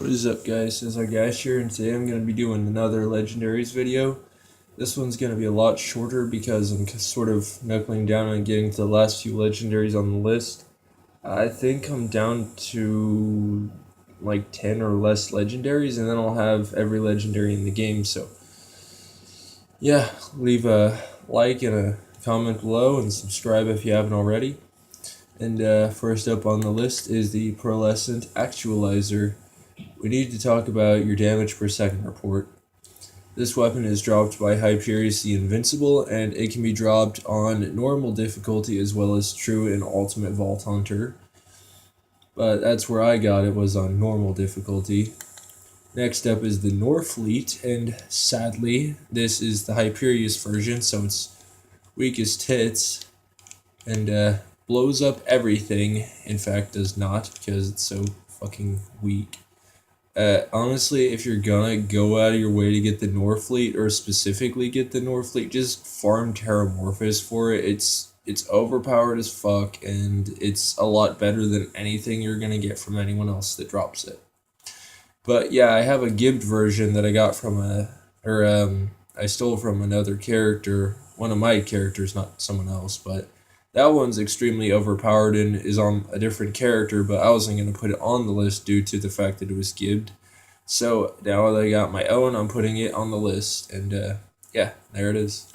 What is up, guys? It's our guys here, and today I'm going to be doing another Legendaries video. This one's going to be a lot shorter because I'm sort of knuckling down on getting to the last few Legendaries on the list. I think I'm down to like 10 or less Legendaries, and then I'll have every Legendary in the game. So, yeah, leave a like and a comment below, and subscribe if you haven't already. And first up on the list is the Pearlescent Actualizer. We need to talk about your damage per second report. This weapon is dropped by Hyperius the Invincible, and it can be dropped on normal difficulty as well as true and ultimate Vault Hunter. But that's where I got it, was on normal difficulty. Next up is the Norfleet, and sadly, this is the Hyperius version, so it's weak as tits, and blows up everything. In fact, does not, because it's so fucking weak. Honestly, if you're gonna go out of your way to get the Norfleet, or specifically get the Norfleet, just farm Terramorphous for it. It's overpowered as fuck, and it's a lot better than anything you're gonna get from anyone else that drops it. But yeah, I have a gibbed version that I got from I stole from another character, one of my characters, not someone else, but that one's extremely overpowered and is on a different character, but I wasn't going to put it on the list due to the fact that it was gibbed. So now that I got my own, I'm putting it on the list, and yeah, there it is.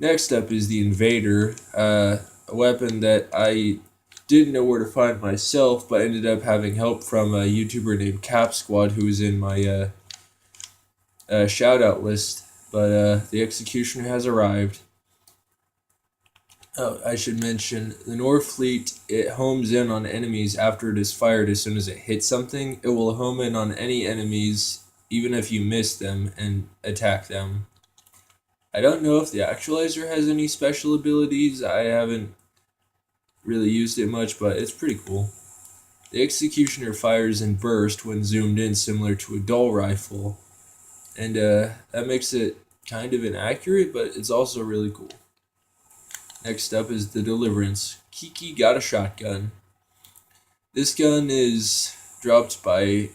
Next up is the Invader, a weapon that I didn't know where to find myself, but ended up having help from a YouTuber named Cap Squad, who was in my shout-out list, but the Executioner has arrived. Oh, I should mention, the Norfleet, it homes in on enemies after it is fired. As soon as it hits something, it will home in on any enemies, even if you miss them, and attack them. I don't know if the Actualizer has any special abilities. I haven't really used it much, but it's pretty cool. The Executioner fires in burst when zoomed in, similar to a dull rifle, and that makes it kind of inaccurate, but it's also really cool. Next up is the Deliverance. Kiki got a shotgun. This gun is dropped by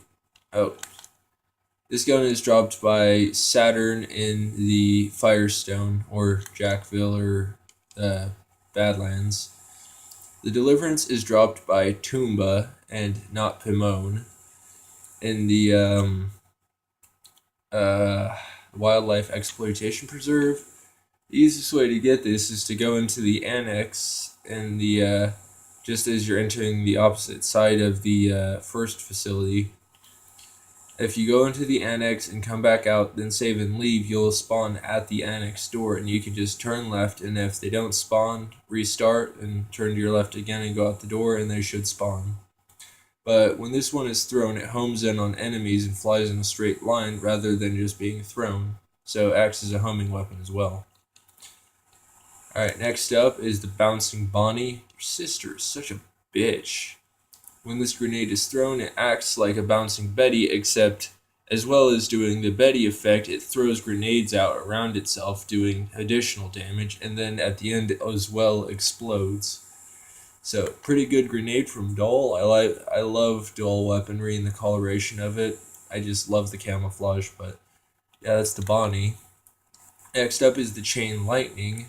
Saturn in the Firestone, or Jackville, or Badlands. The Deliverance is dropped by Toomba and not Pimone in the Wildlife Exploitation Preserve. The easiest way to get this is to go into the annex in the just as you're entering the opposite side of the first facility. If you go into the annex and come back out, then save and leave, you'll spawn at the annex door, and you can just turn left, and if they don't spawn, restart and turn to your left again and go out the door, and they should spawn. But when this one is thrown, it homes in on enemies and flies in a straight line rather than just being thrown, so it acts as a homing weapon as well. Alright, next up is the Bouncing Bonnie. Your sister is such a bitch. When this grenade is thrown, it acts like a Bouncing Betty, except as well as doing the Betty effect, it throws grenades out around itself, doing additional damage, and then at the end as well explodes. So, pretty good grenade from Dull. I love Dull weaponry and the coloration of it. I just love the camouflage, but yeah, that's the Bonnie. Next up is the Chain Lightning.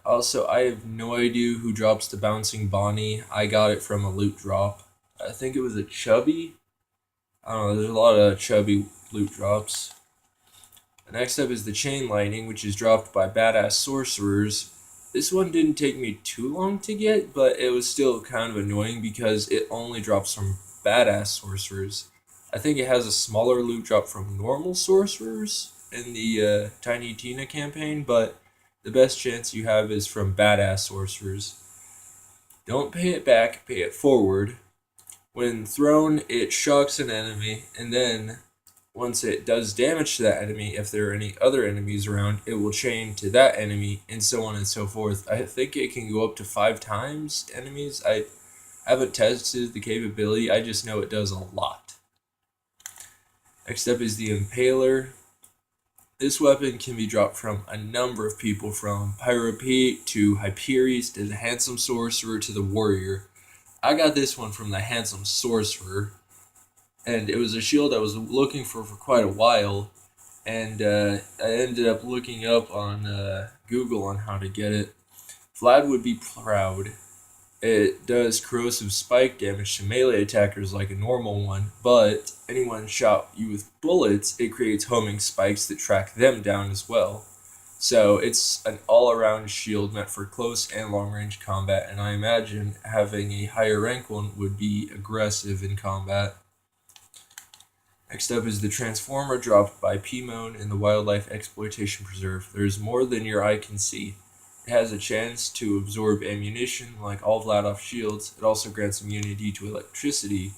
Also, I have no idea who drops the Bouncing Bonnie. I got it from a loot drop. I think it was a Chubby. I don't know, there's a lot of Chubby loot drops. Next up is the Chain Lightning, which is dropped by Badass Sorcerers. This one didn't take me too long to get, but it was still kind of annoying because it only drops from Badass Sorcerers. I think it has a smaller loot drop from normal Sorcerers in the Tiny Tina campaign, but the best chance you have is from Badass Sorcerers. Don't pay it back, pay it forward. When thrown, it shocks an enemy, and then once it does damage to that enemy, if there are any other enemies around, it will chain to that enemy, and so on and so forth. I think it can go up to 5 times enemies. I haven't tested the capability, I just know it does a lot. Next up is the Impaler. This weapon can be dropped from a number of people, from Pyropete to Hyperius to the Handsome Sorcerer to the Warrior. I got this one from the Handsome Sorcerer. and it was a shield I was looking for quite a while, and I ended up looking up on Google on how to get it. Vlad would be proud. It does corrosive spike damage to melee attackers like a normal one, but anyone shot you with bullets, it creates homing spikes that track them down as well. So it's an all around shield meant for close and long range combat, and I imagine having a higher rank one would be aggressive in combat. Next up is the Transformer dropped by Pimone in the Wildlife Exploitation Preserve. There's more than your eye can see. It has a chance to absorb ammunition like all Vladoff shields. It also grants immunity to electricity.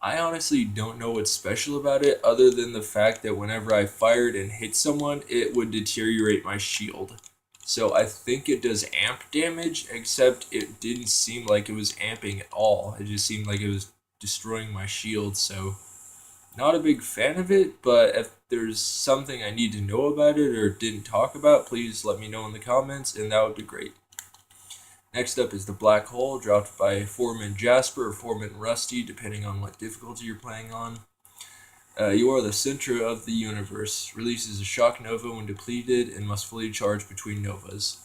I honestly don't know what's special about it other than the fact that whenever I fired and hit someone, it would deteriorate my shield. So I think it does amp damage, except it didn't seem like it was amping at all. It just seemed like it was destroying my shield, so not a big fan of it, but if there's something I need to know about it or didn't talk about, please let me know in the comments, and that would be great. Next up is the Black Hole, dropped by Foreman Jasper or Foreman Rusty, depending on what difficulty you're playing on. You are the center of the universe. Releases a shock nova when depleted and must fully charge between novas.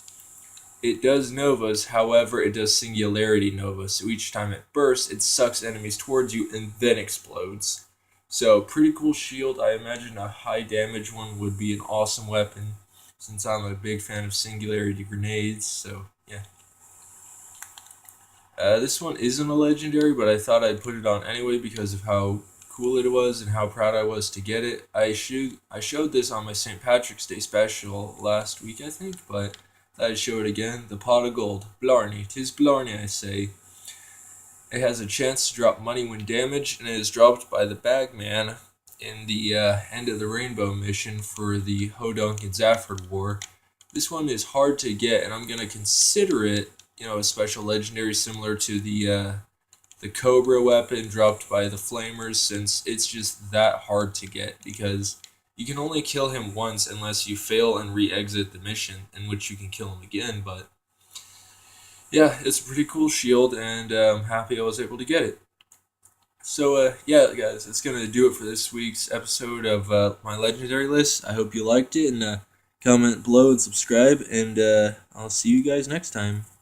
It does novas, however, it does singularity nova, so each time it bursts, it sucks enemies towards you and then explodes. So, pretty cool shield. I imagine a high damage one would be an awesome weapon, since I'm a big fan of singularity grenades, so yeah. This one isn't a legendary, but I thought I'd put it on anyway because of how cool it was and how proud I was to get it. I showed this on my St. Patrick's Day special last week, I think, but I'd show it again. The Pot of Gold. Blarney. 'Tis Blarney, I say. It has a chance to drop money when damaged, and it is dropped by the Bagman in the End of the Rainbow mission for the Hodunk and Zafford War. This one is hard to get, and I'm going to consider it, a special legendary similar to the Cobra weapon dropped by the Flamers, since it's just that hard to get, because you can only kill him once unless you fail and re-exit the mission, in which you can kill him again, but yeah, it's a pretty cool shield, and I'm happy I was able to get it. So, yeah, guys, that's going to do it for this week's episode of my legendary list. I hope you liked it, and comment below and subscribe, and I'll see you guys next time.